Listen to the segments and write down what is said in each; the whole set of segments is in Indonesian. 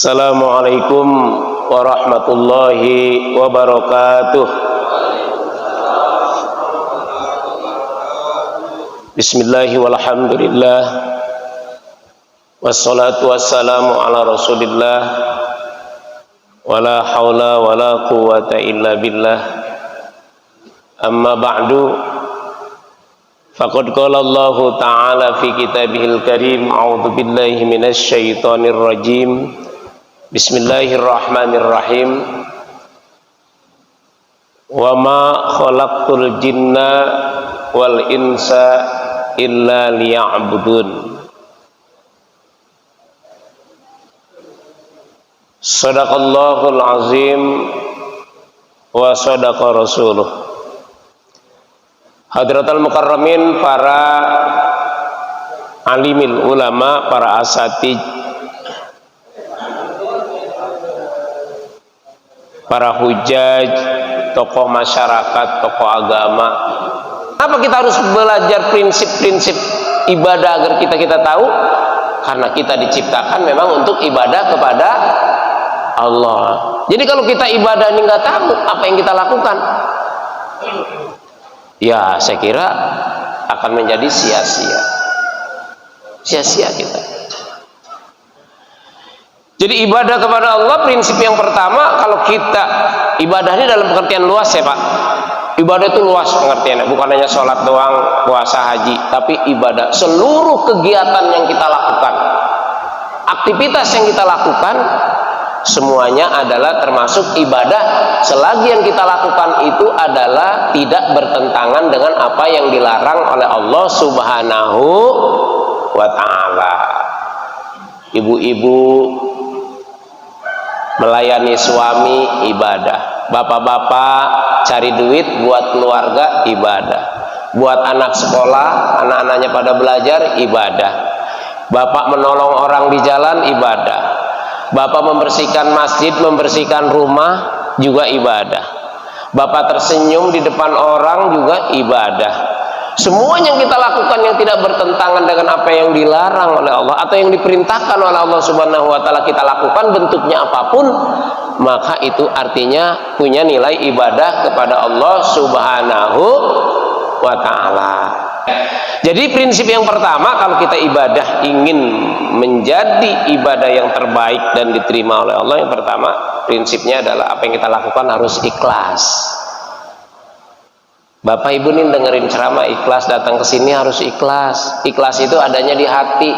Assalamualaikum warahmatullahi wabarakatuh. Bismillahi walhamdulillah, wassalatu wassalamu ala rasulillah, wala hawla wala quwwata illa billah. Amma ba'du, faqad qala Allah ta'ala fi kitabihil karim, a'udzu billahi minasy syaithanir rajim. Bismillahirrahmanirrahim. Wa ma khalaqtul jinna wal insa illa liya'budun. Shadaqallahul azim wa shadaqa rasuluh. Hadratul mukarramin, para alimil ulama, para asatid, para hujaj, tokoh masyarakat, tokoh agama. Apa kita harus belajar prinsip-prinsip ibadah agar kita tahu? Karena kita diciptakan memang untuk ibadah kepada Allah. Jadi kalau kita ibadah ini nggak tahu apa yang kita lakukan, ya saya kira akan menjadi sia-sia. Sia-sia kita. Jadi ibadah kepada Allah, prinsip yang pertama, kalau kita ibadah ini dalam pengertian luas ya Pak. Ibadah itu luas pengertiannya, bukan hanya sholat doang, puasa, haji, tapi ibadah seluruh kegiatan yang kita lakukan, aktivitas yang kita lakukan, semuanya adalah termasuk ibadah selagi yang kita lakukan itu adalah tidak bertentangan dengan apa yang dilarang oleh Allah Subhanahu wa ta'ala. Ibu-ibu melayani suami, ibadah. Bapak-bapak cari duit buat keluarga, ibadah. Buat anak sekolah, anak-anaknya pada belajar, ibadah. Bapak menolong orang di jalan, ibadah. Bapak membersihkan masjid, membersihkan rumah, juga ibadah. Bapak tersenyum di depan orang, juga ibadah. Semua yang kita lakukan yang tidak bertentangan dengan apa yang dilarang oleh Allah atau yang diperintahkan oleh Allah Subhanahu wa ta'ala kita lakukan, bentuknya apapun, maka itu artinya punya nilai ibadah kepada Allah Subhanahu wa ta'ala. Jadi prinsip yang pertama, kalau kita ibadah ingin menjadi ibadah yang terbaik dan diterima oleh Allah, yang pertama prinsipnya adalah apa yang kita lakukan harus ikhlas. Bapak Ibu nih dengerin ceramah ikhlas, datang ke sini harus ikhlas. Ikhlas itu adanya di hati.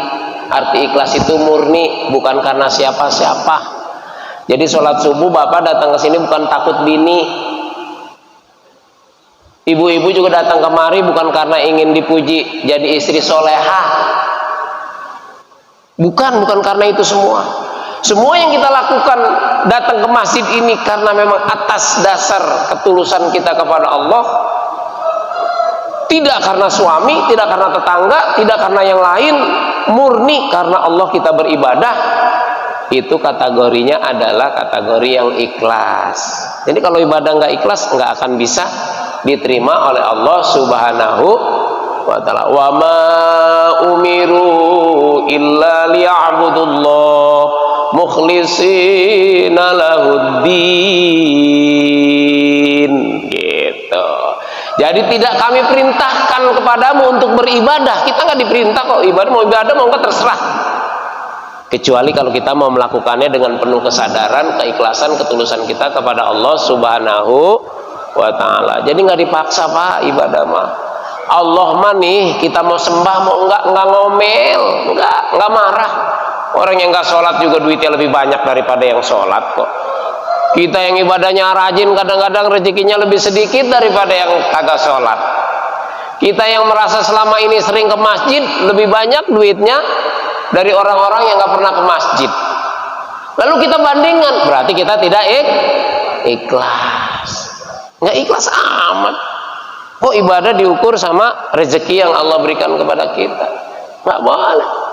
Arti ikhlas itu murni, bukan karena siapa-siapa. Jadi sholat subuh Bapak datang ke sini bukan takut bini. Ibu-ibu juga datang kemari bukan karena ingin dipuji jadi istri soleha. Bukan karena itu semua. Semua yang kita lakukan datang ke masjid ini karena memang atas dasar ketulusan kita kepada Allah. Tidak karena suami, tidak karena tetangga, tidak karena yang lain, murni karena Allah kita beribadah. Itu kategorinya adalah kategori yang ikhlas. Jadi kalau ibadah nggak ikhlas, nggak akan bisa diterima oleh Allah Subhanahu wa ta'ala. Wa ma umiru illa liya'budullah mukhlishina lahuddin. Gitu. Jadi tidak kami perintahkan kepadamu untuk beribadah. Kita nggak diperintah kok ibadah, mau enggak terserah. Kecuali kalau kita mau melakukannya dengan penuh kesadaran, keikhlasan, ketulusan kita kepada Allah Subhanahu wa ta'ala. Jadi nggak dipaksa Pak ibadah mah. Allah mah nih kita mau sembah mau enggak ngomel, enggak marah. Orang yang nggak sholat juga duitnya lebih banyak daripada yang sholat kok. Kita yang ibadahnya rajin kadang-kadang rezekinya lebih sedikit daripada yang kagak sholat. Kita yang merasa selama ini sering ke masjid lebih banyak duitnya dari orang-orang yang nggak pernah ke masjid. Lalu kita bandingkan, berarti kita tidak ikhlas. Nggak ikhlas amat. Kok ibadah diukur sama rezeki yang Allah berikan kepada kita? Nggak boleh.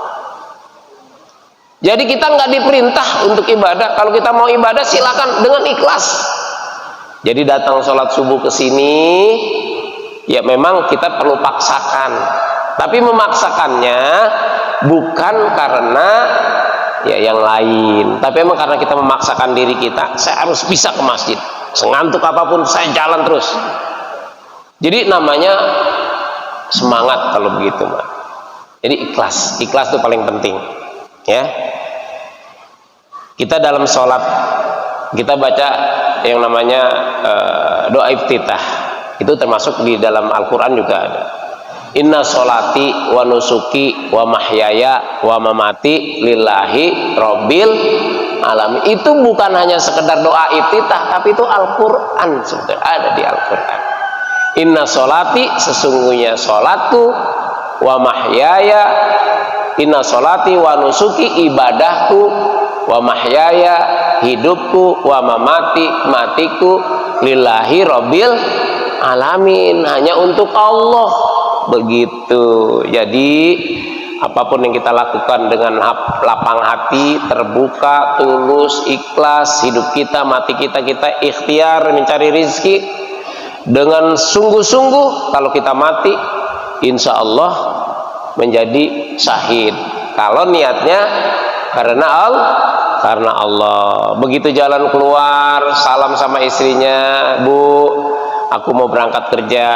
Jadi kita nggak diperintah untuk ibadah. Kalau kita mau ibadah silakan dengan ikhlas. Jadi datang sholat subuh ke sini, ya memang kita perlu paksakan. Tapi memaksakannya bukan karena ya yang lain. Tapi emang karena kita memaksakan diri kita, saya harus bisa ke masjid, sengantuk apapun saya jalan terus. Jadi namanya semangat kalau begitu, Mbak. Jadi ikhlas itu paling penting, ya. Kita dalam sholat kita baca yang namanya doa iftitah, itu termasuk di dalam Al-Quran juga ada. Inna sholati wa nusuki wa mahyaya wa mamati lillahi rabbil alamin. Itu bukan hanya sekedar doa iftitah, tapi itu Al-Quran, sebetulnya ada di Al-Quran. Inna sholati, sesungguhnya sholatku, wa mahyaya, inna sholati wa nusuki, ibadahku, wa mahyaya, hidupku, wa mamati, matiku, lillahi rabbil alamin, hanya untuk Allah. Begitu. Jadi apapun yang kita lakukan dengan lapang hati, terbuka, tulus, ikhlas, hidup kita, mati kita, kita ikhtiar mencari rizki dengan sungguh-sungguh. Kalau kita mati, insya Allah menjadi syahid. Kalau niatnya karena Allah. Begitu jalan keluar, salam sama istrinya, Bu, aku mau berangkat kerja,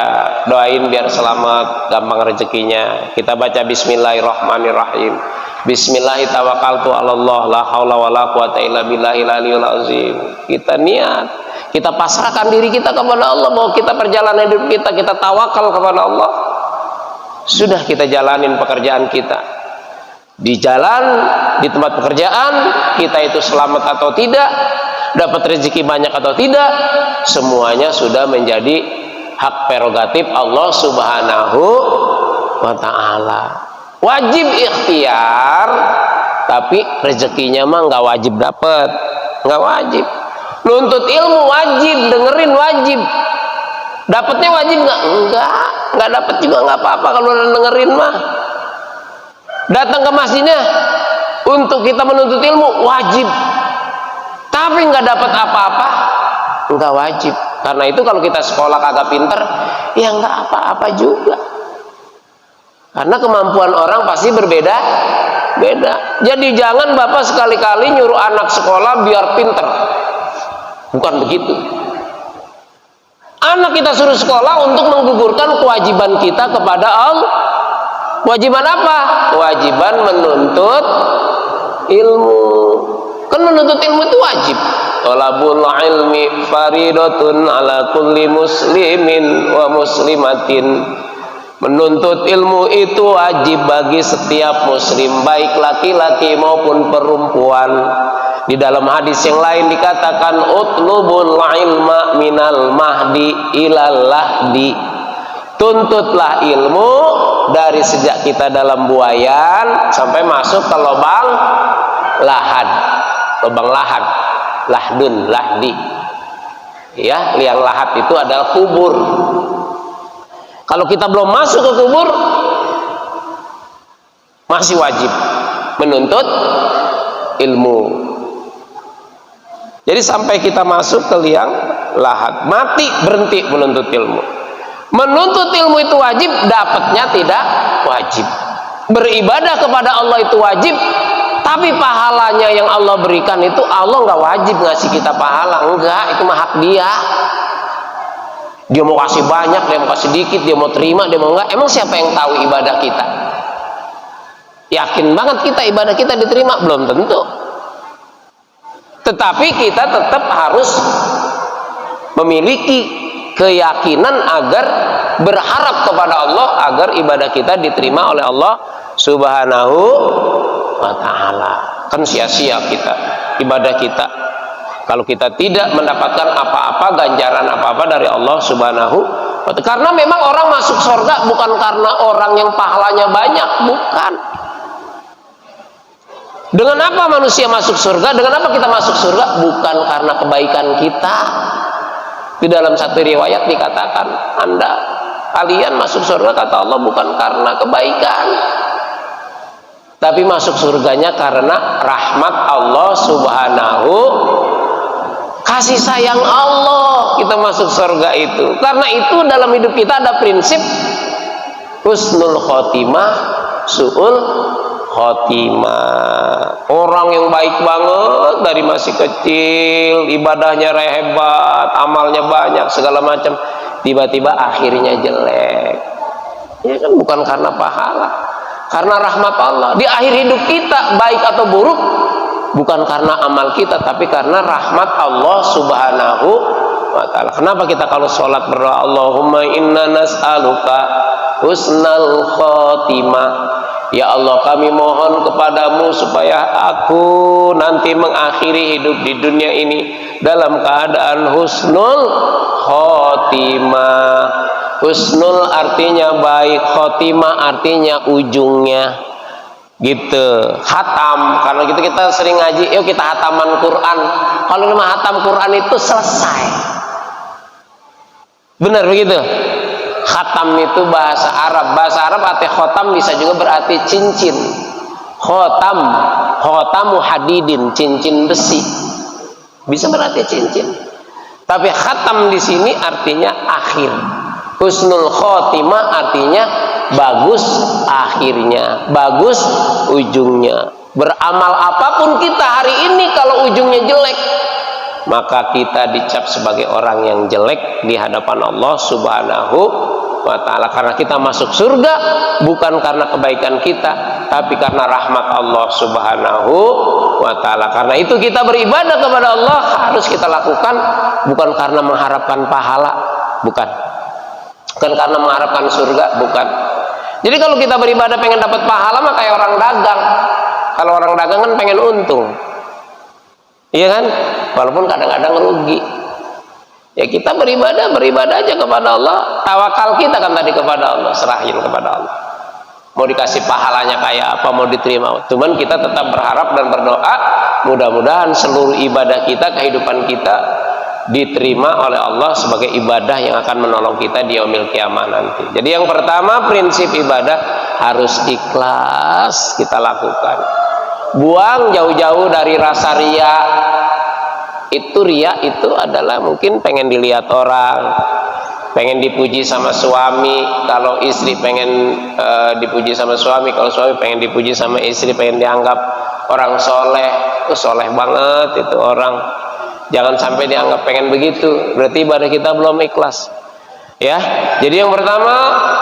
doain biar selamat, gampang rezekinya. Kita baca Bismillahirrahmanirrahim. Bismillahirrahmanirrahim. La haula wala quwata illa billahil aliyil azim. Kita niat, kita pasrahkan diri kita kepada Allah, bahwa kita perjalanan hidup kita tawakal kepada Allah. Sudah kita jalanin pekerjaan kita. Di jalan, di tempat pekerjaan, kita itu selamat atau tidak, dapat rezeki banyak atau tidak, semuanya sudah menjadi hak prerogatif Allah Subhanahu wa ta'ala. Wajib ikhtiar, tapi rezekinya mah nggak wajib dapat, nggak wajib. Nuntut ilmu wajib, dengerin wajib. Dapatnya wajib nggak dapat juga nggak apa-apa kalau dengerin mah. Datang ke masjidnya untuk kita menuntut ilmu wajib, tapi nggak dapat apa-apa nggak wajib. Karena itu kalau kita sekolah kagak pinter, ya nggak apa-apa juga. Karena kemampuan orang pasti berbeda-beda. Jadi jangan Bapak sekali-kali nyuruh anak sekolah biar pinter. Bukan begitu. Anak kita suruh sekolah untuk menggugurkan kewajiban kita kepada Allah. Kewajiban apa? Kewajiban menuntut ilmu. Kan menuntut ilmu itu wajib. Talabul ilmi faridatun ala kulli muslimin wa muslimatin. Menuntut ilmu itu wajib bagi setiap muslim, baik laki-laki maupun perempuan. Di dalam hadis yang lain dikatakan utlubul ilma minal mahdi ilal lahdi. Tuntutlah ilmu dari sejak kita dalam buayan sampai masuk ke lubang lahad. Lubang lahad, lahdun, lahdi. Ya, liang lahat itu adalah kubur. Kalau kita belum masuk ke kubur, masih wajib menuntut ilmu. Jadi sampai kita masuk ke liang lahat, mati berhenti menuntut ilmu. Menuntut ilmu itu wajib, dapatnya tidak wajib. Beribadah kepada Allah itu wajib, tapi pahalanya yang Allah berikan itu Allah nggak wajib ngasih kita pahala, enggak, itu mah hak dia. Dia mau kasih banyak, dia mau kasih sedikit, dia mau terima, dia mau enggak. Emang siapa yang tahu ibadah kita? Yakin banget kita ibadah kita diterima? Belum tentu. Tetapi kita tetap harus memiliki keyakinan agar berharap kepada Allah agar ibadah kita diterima oleh Allah Subhanahu wa ta'ala. Kan sia-sia kita ibadah kita kalau kita tidak mendapatkan apa-apa, ganjaran apa-apa dari Allah Subhanahu wa ta'ala. Karena memang orang masuk surga bukan karena orang yang pahalanya banyak, bukan. Dengan apa manusia masuk surga? Dengan apa kita masuk surga? Bukan karena kebaikan kita. Di dalam satu riwayat dikatakan, kalian masuk surga kata Allah bukan karena kebaikan, tapi masuk surganya karena rahmat Allah Subhanahu, kasih sayang Allah kita masuk surga itu. Karena itu dalam hidup kita ada prinsip husnul khotimah, su'ul khotimah. Orang yang baik banget dari masih kecil, ibadahnya hebat, amalnya banyak, segala macam, tiba-tiba akhirnya jelek. Ya kan, bukan karena pahala, karena rahmat Allah. Di akhir hidup kita baik atau buruk bukan karena amal kita, tapi karena rahmat Allah Subhanahu wa ta'ala. Kenapa kita kalau sholat berdoa, Allahumma inna nas'aluka husnal khotimah, ya Allah kami mohon kepadamu supaya aku nanti mengakhiri hidup di dunia ini dalam keadaan husnul khotimah. Husnul artinya baik, khotimah artinya ujungnya, gitu. Hatam, karena gitu kita sering ngaji, yuk kita hataman Quran. Kalau nama hatam Quran itu selesai, benar begitu. Khatam itu bahasa Arab. Bahasa Arab arti khotam bisa juga berarti cincin. Khotam, khotamu hadidin, cincin besi, bisa berarti cincin. Tapi khatam di sini artinya akhir. Husnul khotimah artinya bagus akhirnya, bagus ujungnya. Beramal apapun kita hari ini kalau ujungnya jelek, maka kita dicap sebagai orang yang jelek di hadapan Allah Subhanahu wa ta'ala. Karena kita masuk surga bukan karena kebaikan kita, tapi karena rahmat Allah Subhanahu wa ta'ala. Karena itu kita beribadah kepada Allah harus kita lakukan bukan karena mengharapkan pahala, bukan karena mengharapkan surga, bukan. Jadi kalau kita beribadah pengen dapat pahala mah kayak orang dagang. Kalau orang dagang kan pengen untung, iya kan? Walaupun kadang-kadang rugi. Ya kita beribadah aja kepada Allah. Tawakal kita kan tadi kepada Allah, serahin kepada Allah. Mau dikasih pahalanya kayak apa, mau diterima. Cuman kita tetap berharap dan berdoa, mudah-mudahan seluruh ibadah kita, kehidupan kita diterima oleh Allah sebagai ibadah yang akan menolong kita di yaumil qiyamah nanti. Jadi yang pertama, prinsip ibadah harus ikhlas kita lakukan. Buang jauh-jauh dari rasa ria. Itu ria itu adalah mungkin pengen dilihat orang, pengen dipuji sama suami. Kalau istri pengen dipuji sama suami, kalau suami pengen dipuji sama istri, pengen dianggap orang soleh. Soleh banget itu orang. Jangan sampai dianggap pengen begitu, berarti ibadah kita belum ikhlas. Ya, jadi yang pertama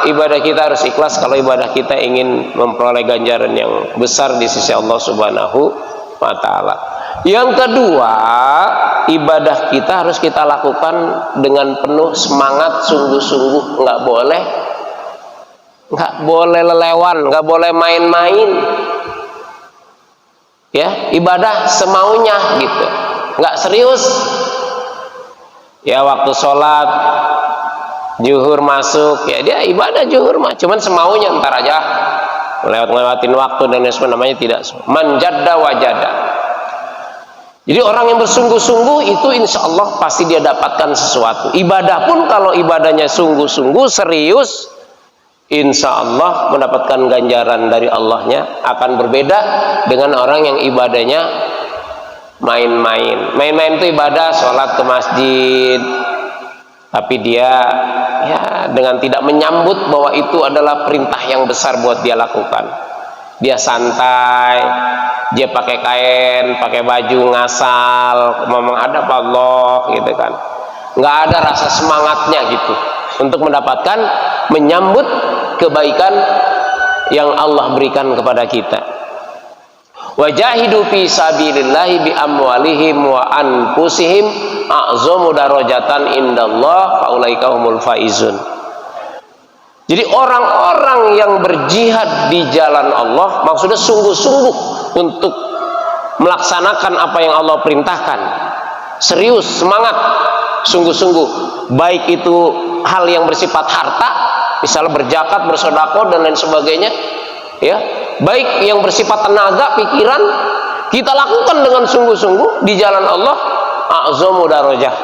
ibadah kita harus ikhlas kalau ibadah kita ingin memperoleh ganjaran yang besar di sisi Allah Subhanahu wa ta'ala. Yang kedua, ibadah kita harus kita lakukan dengan penuh semangat, sungguh-sungguh, nggak boleh lelewan, nggak boleh main-main. Ya, ibadah semaunya gitu. Nggak serius. Ya waktu sholat zuhur masuk, ya dia ibadah zuhur mah cuman semaunya, ntar aja lewatin waktu dan namanya tidak manjadda wajada. Jadi orang yang bersungguh-sungguh itu insya Allah pasti dia dapatkan sesuatu. Ibadah pun kalau ibadahnya sungguh-sungguh serius, insya Allah mendapatkan ganjaran dari Allahnya akan berbeda dengan orang yang ibadahnya main-main. Main-main itu ibadah, sholat ke masjid, tapi dia ya dengan tidak menyambut bahwa itu adalah perintah yang besar buat dia lakukan. Dia santai, dia pakai kain, pakai baju, ngasal, mau menghadap Allah gitu kan. Nggak ada rasa semangatnya gitu untuk mendapatkan, menyambut kebaikan yang Allah berikan kepada kita. Wajahidu fi sabilillahi bi amwalihim wa anfusihim a'zamu darajatan indallah faulaika humul faizun. Jadi orang-orang yang berjihad di jalan Allah maksudnya sungguh-sungguh untuk melaksanakan apa yang Allah perintahkan. Serius, semangat, sungguh-sungguh. Baik itu hal yang bersifat harta, misalnya berzakat, bersedekah dan lain sebagainya, ya. Baik yang bersifat tenaga, pikiran, kita lakukan dengan sungguh-sungguh di jalan Allah, a'zamu darajah.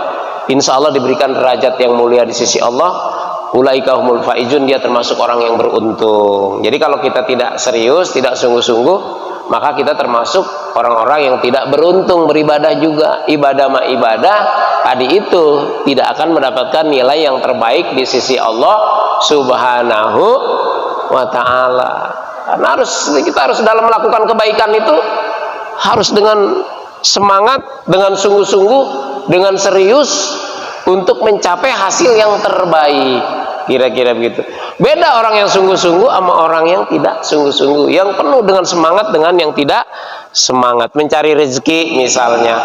Insya Allah diberikan derajat yang mulia di sisi Allah. Ulaika humul faizun, dia termasuk orang yang beruntung. Jadi kalau kita tidak serius, tidak sungguh-sungguh, maka kita termasuk orang-orang yang tidak beruntung beribadah juga. Ibadah ma ibadah tadi itu tidak akan mendapatkan nilai yang terbaik di sisi Allah Subhanahu wa ta'ala. Karena kita harus dalam melakukan kebaikan itu harus dengan semangat, dengan sungguh-sungguh, dengan serius untuk mencapai hasil yang terbaik. Kira-kira begitu. Beda orang yang sungguh-sungguh sama orang yang tidak sungguh-sungguh, yang penuh dengan semangat dengan yang tidak semangat. Mencari rezeki misalnya,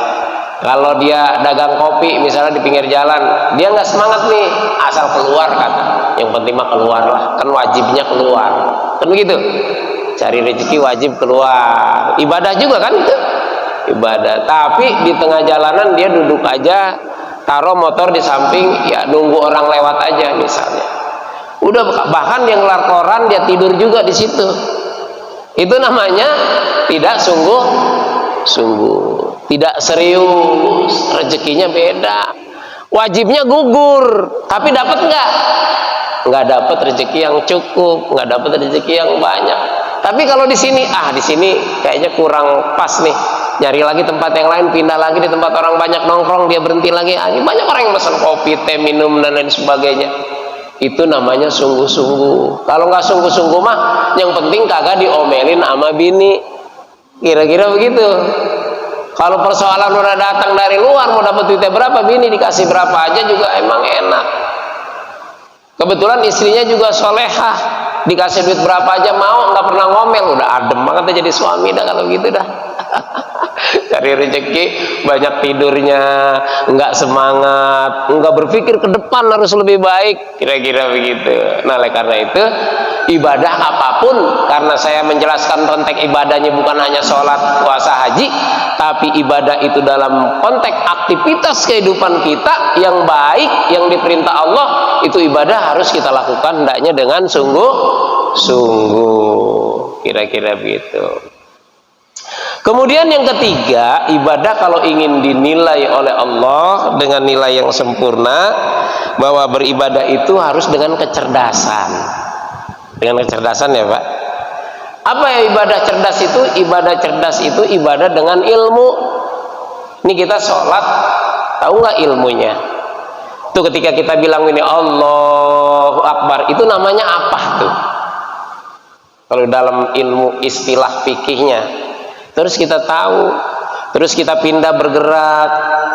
kalau dia dagang kopi misalnya di pinggir jalan, dia nggak semangat nih, asal keluar kata, yang penting mah keluar lah, kan wajibnya keluar, kan begitu. Cari rezeki wajib keluar, ibadah juga kan itu ibadah. Tapi di tengah jalanan dia duduk aja, taruh motor di samping, ya nunggu orang lewat aja misalnya. Udah, bahkan dia ngelar koran, dia tidur juga di situ. Itu namanya tidak sungguh-sungguh, tidak serius. Rezekinya beda. Wajibnya gugur, tapi dapat nggak? Nggak dapat rezeki yang cukup, nggak dapat rezeki yang banyak. Tapi kalau di sini, di sini kayaknya kurang pas nih. Nyari lagi tempat yang lain, pindah lagi di tempat orang banyak nongkrong, dia berhenti lagi. Banyak orang yang pesan kopi, teh, minum dan lain sebagainya. Itu namanya sungguh-sungguh. Kalau nggak sungguh-sungguh mah, yang penting kagak diomelin sama bini. Kira-kira begitu. Kalau persoalan udah datang dari luar, mau dapat duitnya berapa, bini dikasih berapa aja juga emang enak. Kebetulan istrinya juga solehah, dikasih duit berapa aja mau, nggak pernah ngomel, udah adem banget jadi suami dah kalau gitu dah. Cari rezeki banyak tidurnya, nggak semangat, nggak berpikir ke depan harus lebih baik, kira-kira begitu. Nah, oleh karena itu ibadah apapun, karena saya menjelaskan konteks ibadahnya bukan hanya sholat, puasa, haji, tapi ibadah itu dalam konteks aktivitas kehidupan kita yang baik, yang diperintah Allah, itu ibadah harus kita lakukan hendaknya dengan sungguh-sungguh, kira-kira begitu. Kemudian yang ketiga, ibadah kalau ingin dinilai oleh Allah dengan nilai yang sempurna, bahwa beribadah itu harus dengan kecerdasan. Dengan kecerdasan ya Pak. Apa ya ibadah cerdas itu? Ibadah cerdas itu ibadah dengan ilmu. Ini kita sholat, tahu nggak ilmunya? Itu ketika kita bilang ini Allahu Akbar, itu namanya apa tuh? Kalau dalam ilmu istilah fikihnya, terus kita tahu, terus kita pindah bergerak,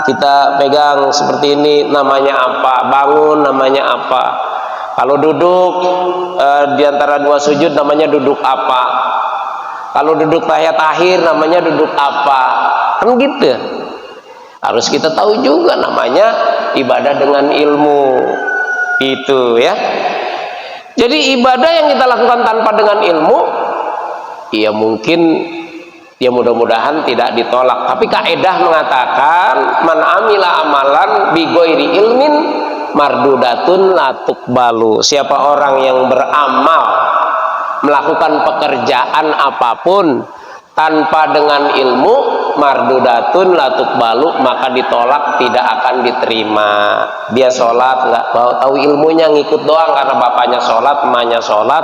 kita pegang seperti ini, namanya apa? Bangun namanya apa? Kalau duduk di antara dua sujud namanya duduk apa? Kalau duduk tahiyat akhir namanya duduk apa? Kan gitu. Harus kita tahu juga namanya ibadah dengan ilmu. Itu ya. Jadi ibadah yang kita lakukan tanpa dengan ilmu, ya mungkin, ya mudah-mudahan tidak ditolak. Tapi kaidah mengatakan man amila amalan bi ghairi ilmin mardudatun la tuqbalu. Siapa orang yang beramal, melakukan pekerjaan apapun tanpa dengan ilmu, mardudatun la tuqbalu, maka ditolak, tidak akan diterima. Dia sholat nggak tahu ilmunya, ngikut doang karena bapaknya sholat, emaknya sholat,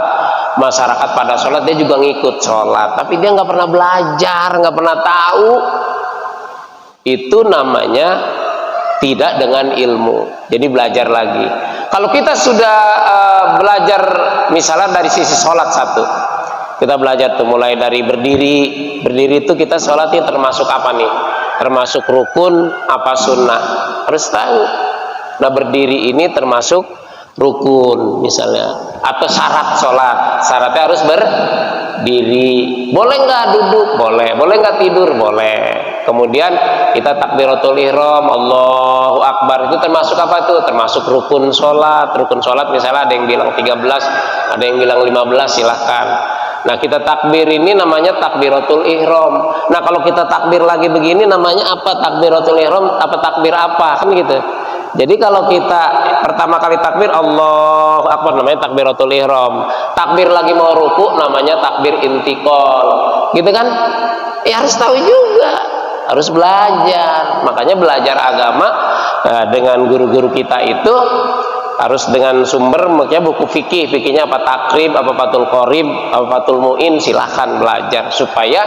masyarakat pada sholat, dia juga ngikut sholat, tapi dia nggak pernah belajar, nggak pernah tahu. Itu namanya tidak dengan ilmu. Jadi belajar lagi. Kalau kita sudah belajar misalnya dari sisi sholat satu, kita belajar tuh mulai dari berdiri itu kita sholatnya termasuk apa nih? Termasuk rukun apa sunnah? Harus tahu. Nah, berdiri ini termasuk rukun misalnya, atau syarat sholat, syaratnya harus berdiri. Boleh nggak duduk? Boleh. Boleh nggak tidur? Boleh. Kemudian kita takbiratul ihram, Allahu Akbar, itu termasuk apa tuh? Termasuk rukun sholat. Rukun sholat misalnya ada yang bilang 13, ada yang bilang 15, silahkan. Nah, kita takbir ini namanya takbiratul ihram. Nah, kalau kita takbir lagi begini namanya apa? Takbiratul ihram apa takbir apa? Kan gitu. Jadi kalau kita pertama kali takbir Allahu Akbar namanya takbiratul ihram. Takbir lagi mau ruku namanya takbir intiqal. Gitu kan? Ya harus tahu juga. Harus belajar. Makanya belajar agama dengan guru-guru kita itu harus dengan sumber, makanya buku fikihnya apa takrib, apa fatul qorib, apa fatul mu'in, silahkan belajar supaya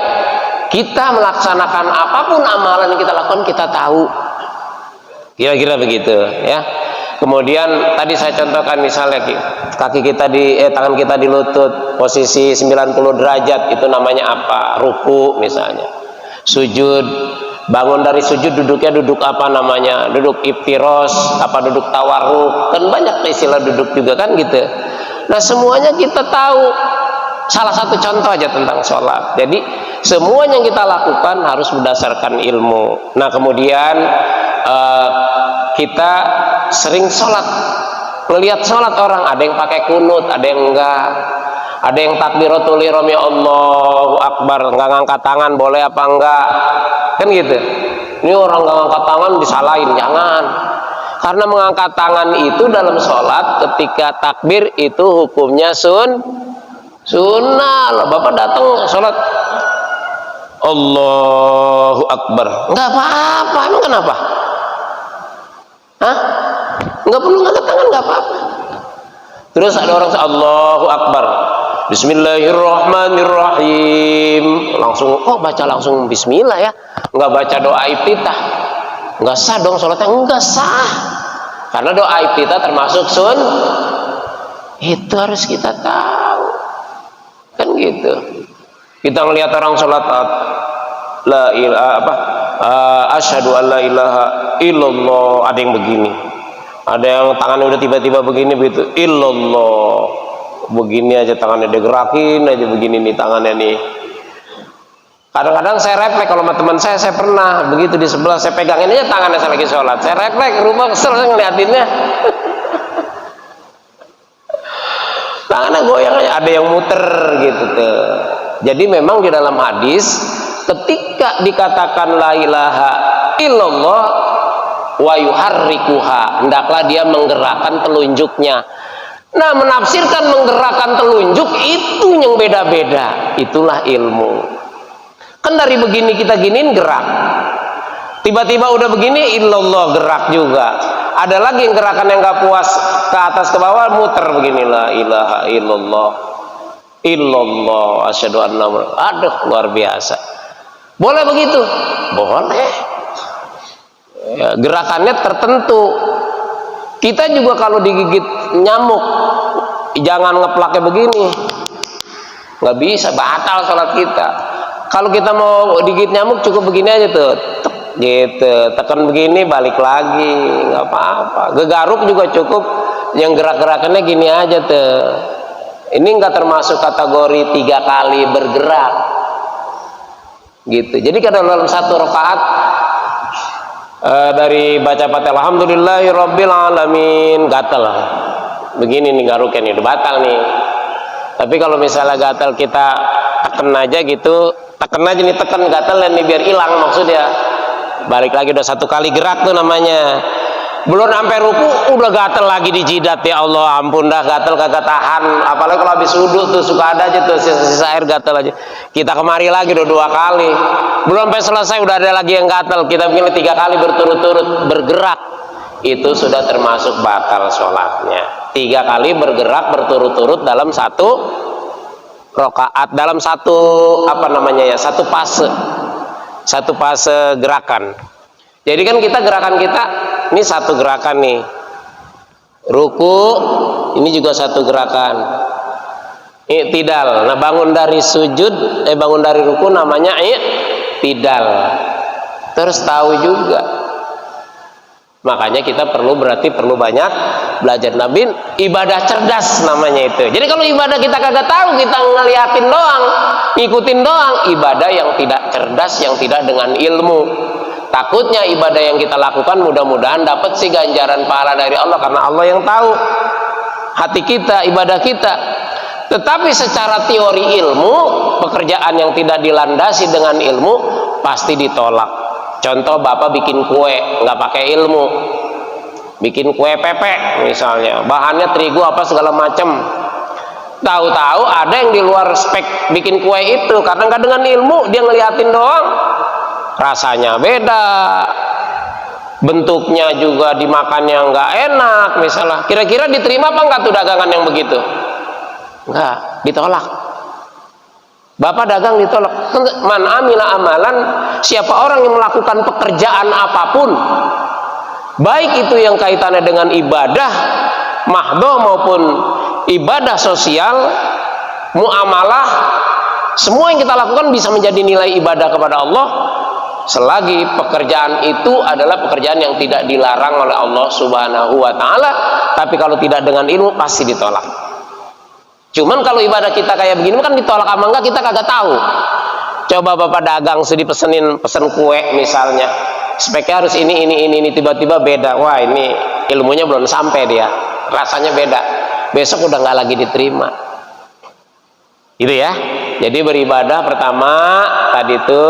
kita melaksanakan apapun amalan yang kita lakukan kita tahu. Kira-kira begitu ya. Kemudian tadi saya contohkan misalnya kaki kita tangan kita di lutut posisi 90 derajat, itu namanya apa? Ruku misalnya. Sujud, bangun dari sujud duduknya duduk apa namanya? Duduk iftiros, apa duduk tawarruk. Kan banyak istilah duduk juga kan gitu. Nah, semuanya kita tahu. Salah satu contoh aja tentang sholat. Jadi semua yang kita lakukan harus berdasarkan ilmu. Nah, kemudian kita sering sholat, melihat sholat orang, ada yang pakai kunut, ada yang enggak, ada yang takbiratul ihram ya Allahu Akbar, enggak ngangkat tangan, boleh apa enggak, kan gitu. Ini orang enggak ngangkat tangan disalahin, jangan. Karena mengangkat tangan itu dalam sholat ketika takbir itu hukumnya sunnah. Lah Bapak datang sholat Allahu Akbar, enggak apa-apa, emang kenapa? Hah? Enggak perlu ngangkat tangan, enggak apa-apa. Terus ada orang Allahu Akbar, Bismillahirrahmanirrahim, langsung baca langsung Bismillah ya, enggak baca doa iftitah, enggak sah dong sholatnya, enggak sah. Karena doa iftitah termasuk itu harus kita tahu, kan gitu. Kita ngelihat orang sholat la ilaha asyhadu an la ilaha illallah, ada yang begini, ada yang tangannya udah tiba-tiba begini begitu, illallah, begini aja tangannya digerakin aja begini nih tangannya nih. Kadang-kadang saya refleks kalau sama teman saya pernah begitu di sebelah, saya pegangin aja tangannya saya lagi sholat, saya refleks rumah kesel saya ngeliatinnya. Tangannya goyang aja, ada yang muter gitu tuh. Jadi memang di dalam hadis ketika dikatakan la ilaha illallah wa yuharrikuha, hendaklah dia menggerakkan telunjuknya. Nah, menafsirkan menggerakkan telunjuk itu yang beda-beda, itulah ilmu. Kan dari begini kita giniin gerak, tiba-tiba udah begini illallah gerak juga. Ada lagi yang gerakan yang gak puas, ke atas ke bawah muter begini, la ilaha illallah illallah asyhadu anna Muhammad. Aduh, luar biasa. Boleh begitu? Boleh. Ya, gerakannya tertentu. Kita juga kalau digigit nyamuk jangan ngeplaknya begini, nggak bisa, batal sholat kita. Kalau kita mau digigit nyamuk cukup begini aja tuh, gitu, tekan begini balik lagi, nggak apa-apa. Gegaruk juga cukup, yang gerak-gerakannya gini aja tuh. Ini nggak termasuk kategori 3 kali bergerak, gitu. Jadi kalau dalam satu rakaat dari baca Fatihah alhamdulillahirabbil alamin, gatal begini nih garuknya nih, udah batal nih. Tapi kalau misalnya gatal kita tekan aja gitu, tekan aja nih, tekan gatal dan nih biar hilang maksudnya, balik lagi, udah 1 kali gerak tuh namanya. Belum sampai ruku udah gatal lagi di jidat, ya Allah ampun dah, gatal kagak tahan. Apalagi kalau habis wudu tuh suka ada aja tuh sisa air gatal aja. Kita kemari lagi udah 2 kali, belum sampai selesai udah ada lagi yang gatal. Kita bikin 3 kali berturut-turut bergerak, itu sudah termasuk batal sholatnya. 3 kali bergerak berturut-turut dalam 1 rakaat, dalam satu satu fase gerakan. Jadi kan kita gerakan kita ini 1 gerakan nih, ruku ini juga 1 gerakan, i'tidal. Nah, bangun dari sujud bangun dari ruku namanya i'tidal. Terus tahu juga, makanya kita berarti perlu banyak belajar. Nabi ibadah cerdas namanya itu. Jadi kalau ibadah kita kagak tahu, kita ngeliatin doang, ngikutin doang, ibadah yang tidak cerdas, yang tidak dengan ilmu. Takutnya ibadah yang kita lakukan mudah-mudahan dapat si ganjaran pahala dari Allah, karena Allah yang tahu hati kita, ibadah kita. Tetapi secara teori ilmu, pekerjaan yang tidak dilandasi dengan ilmu pasti ditolak. Contoh, bapak bikin kue nggak pakai ilmu, bikin kue pepek misalnya, bahannya terigu apa segala macam. Tahu-tahu ada yang di luar spek bikin kue itu, karena nggak dengan ilmu, dia ngeliatin doang. Rasanya beda, bentuknya juga dimakannya nggak enak misalnya. Kira-kira diterima apa enggak tuh dagangan yang begitu? Enggak, ditolak. Bapak dagang ditolak. Man amila amalan, siapa orang yang melakukan pekerjaan apapun baik itu yang kaitannya dengan ibadah mahdoh maupun ibadah sosial, muamalah, semua yang kita lakukan bisa menjadi nilai ibadah kepada Allah selagi pekerjaan itu adalah pekerjaan yang tidak dilarang oleh Allah Subhanahu wa taala. Tapi kalau tidak dengan ilmu pasti ditolak. Cuman kalau ibadah kita kayak begini kan ditolak apa enggak kita kagak tahu. Coba bapak dagang sedih pesen kue misalnya, speknya harus ini tiba-tiba beda. Wah, ini ilmunya belum sampai, dia rasanya beda, besok udah nggak lagi diterima. Gitu ya. Jadi beribadah pertama tadi itu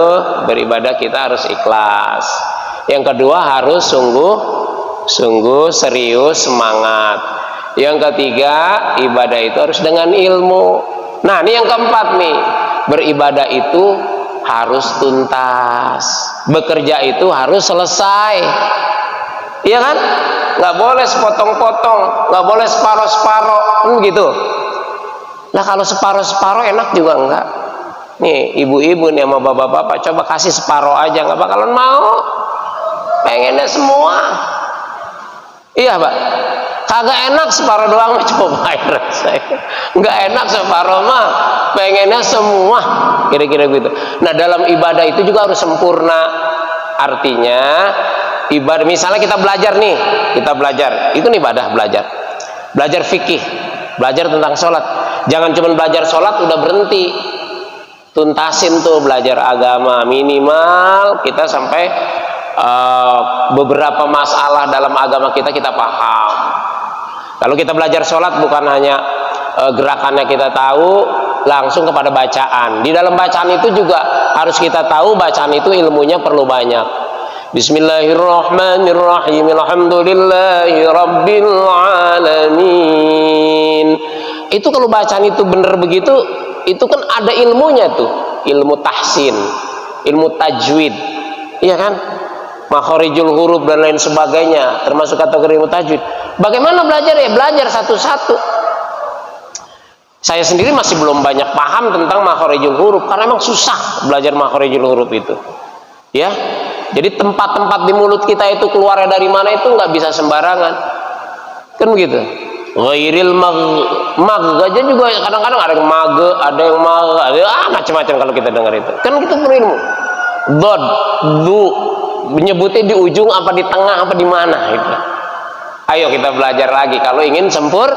beribadah kita harus ikhlas. Yang kedua harus sungguh serius, semangat. Yang ketiga, ibadah itu harus dengan ilmu. Nah, ini yang keempat nih, beribadah itu harus tuntas, bekerja itu harus selesai. Iya kan? Nggak boleh sepotong-potong, nggak boleh separoh-separoh, gitu. Nah, kalau separoh-separoh enak juga enggak. Nih, ibu-ibu nih sama bapak-bapak, coba kasih separoh aja, nggak bakalan mau. Pengennya semua. Iya, Pak. Kagak enak separoh doang, coba saya. Nggak enak separoh mah, pengennya semua. Kira-kira gitu. Nah, dalam ibadah itu juga harus sempurna. Artinya, ibadah misalnya kita belajar nih, itu nih ibadah belajar fikih, belajar tentang sholat. Jangan cuma belajar sholat udah berhenti, tuntasin tuh belajar agama, minimal kita sampai beberapa masalah dalam agama kita paham. Kalau kita belajar sholat bukan hanya gerakannya kita tahu, langsung kepada bacaan. Di dalam bacaan itu juga harus kita tahu, bacaan itu ilmunya perlu banyak. Bismillahirrahmanirrahim. Alhamdulillahi rabbil alamin. Itu kalau bacaan itu benar begitu, itu kan ada ilmunya tuh, ilmu tahsin, ilmu tajwid, iya kan? Makhorijul huruf dan lain sebagainya, termasuk kategori ilmu tajwid. Bagaimana belajar ya? Belajar satu-satu. Saya sendiri masih belum banyak paham tentang makhorijul huruf karena memang susah belajar makhorijul huruf itu. Ya, jadi tempat-tempat di mulut kita itu keluarnya dari mana itu nggak bisa sembarangan, kan begitu. Ghairil mag aja juga kadang-kadang ada yang mage, ada yang macam-macam kalau kita dengar itu. Kan kita perlu ilmu. Dod, du, menyebutnya di ujung apa di tengah apa di mana gitu. Ayo kita belajar lagi kalau ingin sempurna.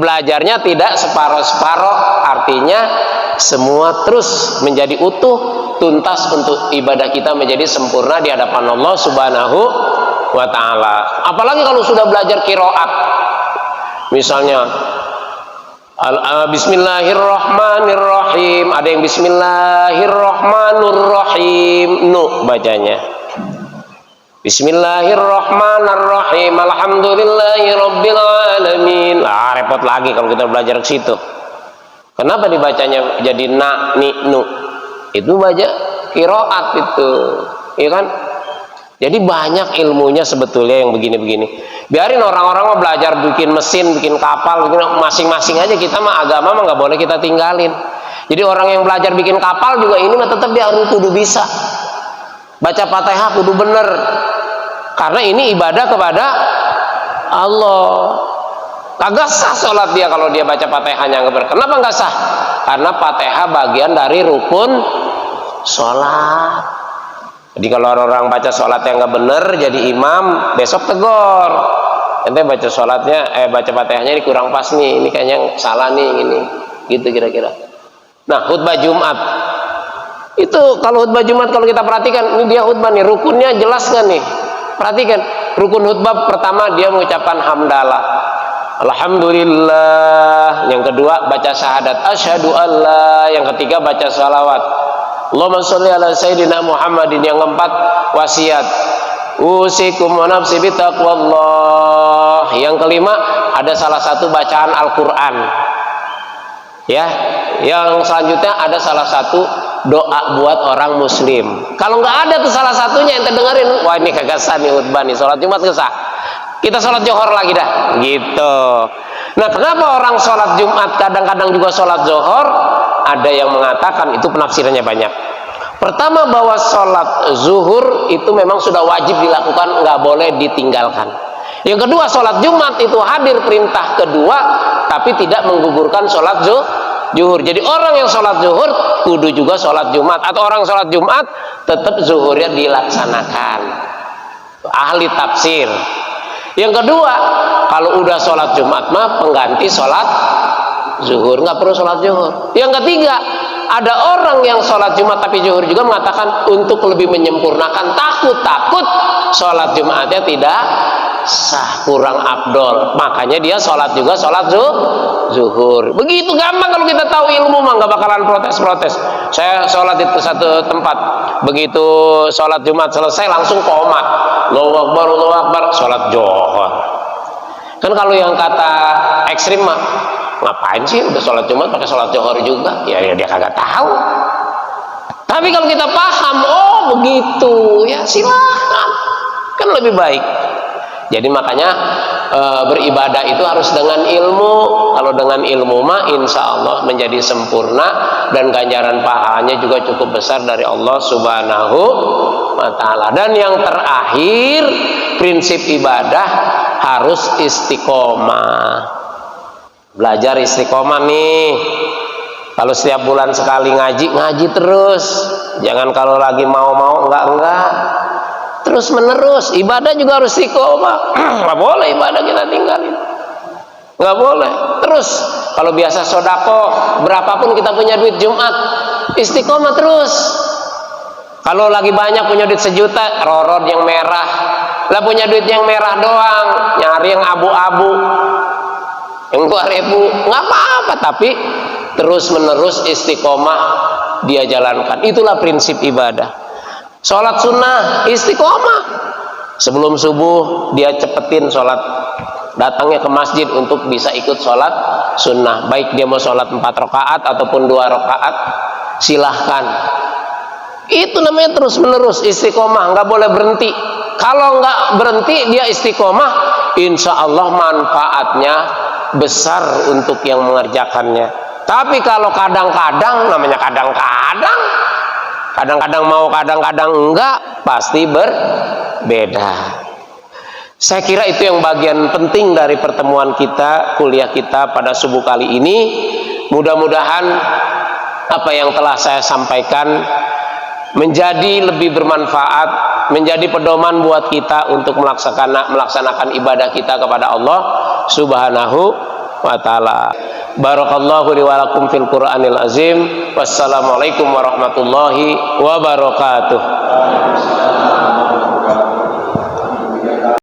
Belajarnya tidak separoh-separoh, artinya semua terus menjadi utuh, tuntas untuk ibadah kita menjadi sempurna di hadapan Allah Subhanahu wa taala. Apalagi kalau sudah belajar qiraat. Misalnya Bismillahirrahmanirrahim, ada yang Bismillahirrahmanirrahim bacanya. Bismillahirrahmanirrahim, alhamdulillahirabbil alamin. Repot lagi kalau kita belajar ke situ. Kenapa dibacanya jadi nu? Itu baca qiraat itu, iya kan? Jadi banyak ilmunya sebetulnya yang begini-begini. Biarin orang-orang mau belajar bikin mesin, bikin kapal, masing-masing aja. Kita mah agama mah nggak boleh kita tinggalin. Jadi orang yang belajar bikin kapal juga ini mah tetap dia harus kudu bisa baca Fatihah, kudu bener. Karena ini ibadah kepada Allah. Kagak sah sholat dia kalau dia baca Fatihahnya nggak bener. Kenapa nggak sah? Karena Fatihah bagian dari rukun sholat. Jadi kalau orang baca sholat yang nggak bener jadi imam, besok tegor. Ente baca sholatnya, baca Fatihahnya ini kurang pas nih, ini kayaknya salah nih, ini, gitu kira-kira. Nah, khutbah Jumat itu kalau khutbah Jumat kalau kita perhatikan, ini dia khutbah nih, rukunnya jelas kan nih. Perhatikan, rukun khutbah pertama dia mengucapkan hamdalah, alhamdulillah. Yang kedua baca syahadat asyhadu alla. Yang ketiga baca salawat Allahumma sholli ala sayyidina Muhammadin. Yang keempat wasiat, usikum wa nafsi bitaqwallah. Yang kelima ada salah satu bacaan Al-Qur'an. Ya, yang selanjutnya ada salah satu doa buat orang muslim. Kalau nggak ada tuh salah satunya ente dengerin, wah ini kagak sah nih khutbah nih, sholat Jumat kesah. Kita sholat Johor lagi dah, gitu. Nah, kenapa orang sholat Jumat kadang-kadang juga sholat Johor? Ada yang mengatakan itu penafsirannya banyak. Pertama, bahwa sholat zuhur itu memang sudah wajib dilakukan, nggak boleh ditinggalkan. Yang kedua, sholat Jumat itu hadir perintah kedua, tapi tidak menggugurkan sholat zuhur. Jadi orang yang sholat zuhur kudu juga sholat Jumat, atau orang sholat Jumat tetap zuhurnya dilaksanakan. Ahli tafsir. Yang kedua, kalau udah sholat Jumat mah pengganti sholat zuhur, nggak perlu sholat zuhur. Yang ketiga, ada orang yang sholat Jumat tapi zuhur juga mengatakan untuk lebih menyempurnakan, takut sholat Jumatnya tidak sah, kurang afdol, makanya dia sholat juga sholat zuhur. Begitu gampang kalau kita tahu ilmu mah nggak bakalan protes. Saya sholat di satu tempat, begitu sholat Jumat selesai langsung qomat, Allahu Akbar, sholat Johor. Kan kalau yang kata ekstrim mah, ngapain sih udah sholat Jumat pakai sholat Johor juga? Ya dia kagak tahu. Tapi kalau kita paham, oh begitu, ya silahkan, kan lebih baik. Jadi makanya beribadah itu harus dengan ilmu. Kalau dengan ilmu mah insya Allah menjadi sempurna, dan ganjaran pahalanya juga cukup besar dari Allah Subhanahu wa ta'ala. Dan yang terakhir, prinsip ibadah harus istiqomah. Belajar istiqomah nih. Kalau setiap bulan sekali ngaji terus. Jangan kalau lagi mau enggak. Terus menerus. Ibadah juga harus istiqomah. Nggak boleh ibadah kita tinggalin. Nggak boleh. Terus kalau biasa sodako, berapapun kita punya duit Jumat, istiqomah terus. Kalau lagi banyak punya duit 1 juta, rorod yang merah. Lah punya duit yang merah doang, nyari yang abu-abu, yang 2.000, nggak apa-apa, tapi terus menerus istiqomah dia jalankan. Itulah prinsip ibadah. Sholat sunnah istiqomah, sebelum subuh dia cepetin sholat, datangnya ke masjid untuk bisa ikut sholat sunnah, baik dia mau sholat 4 rakaat ataupun 2 rakaat, silahkan. Itu namanya terus menerus istiqomah, nggak boleh berhenti. Kalau nggak berhenti dia istiqomah, insya Allah manfaatnya besar untuk yang mengerjakannya. Tapi kalau kadang-kadang, namanya kadang-kadang mau, kadang-kadang enggak, pasti berbeda. Saya kira itu yang bagian penting dari pertemuan kita, kuliah kita pada subuh kali ini. Mudah-mudahan apa yang telah saya sampaikan menjadi lebih bermanfaat, menjadi pedoman buat kita untuk melaksanakan ibadah kita kepada Allah Subhanahu wa ta'ala. Barakallahu li wa lakum fil Qur'anil azim. Wassalamualaikum warahmatullahi wabarakatuh.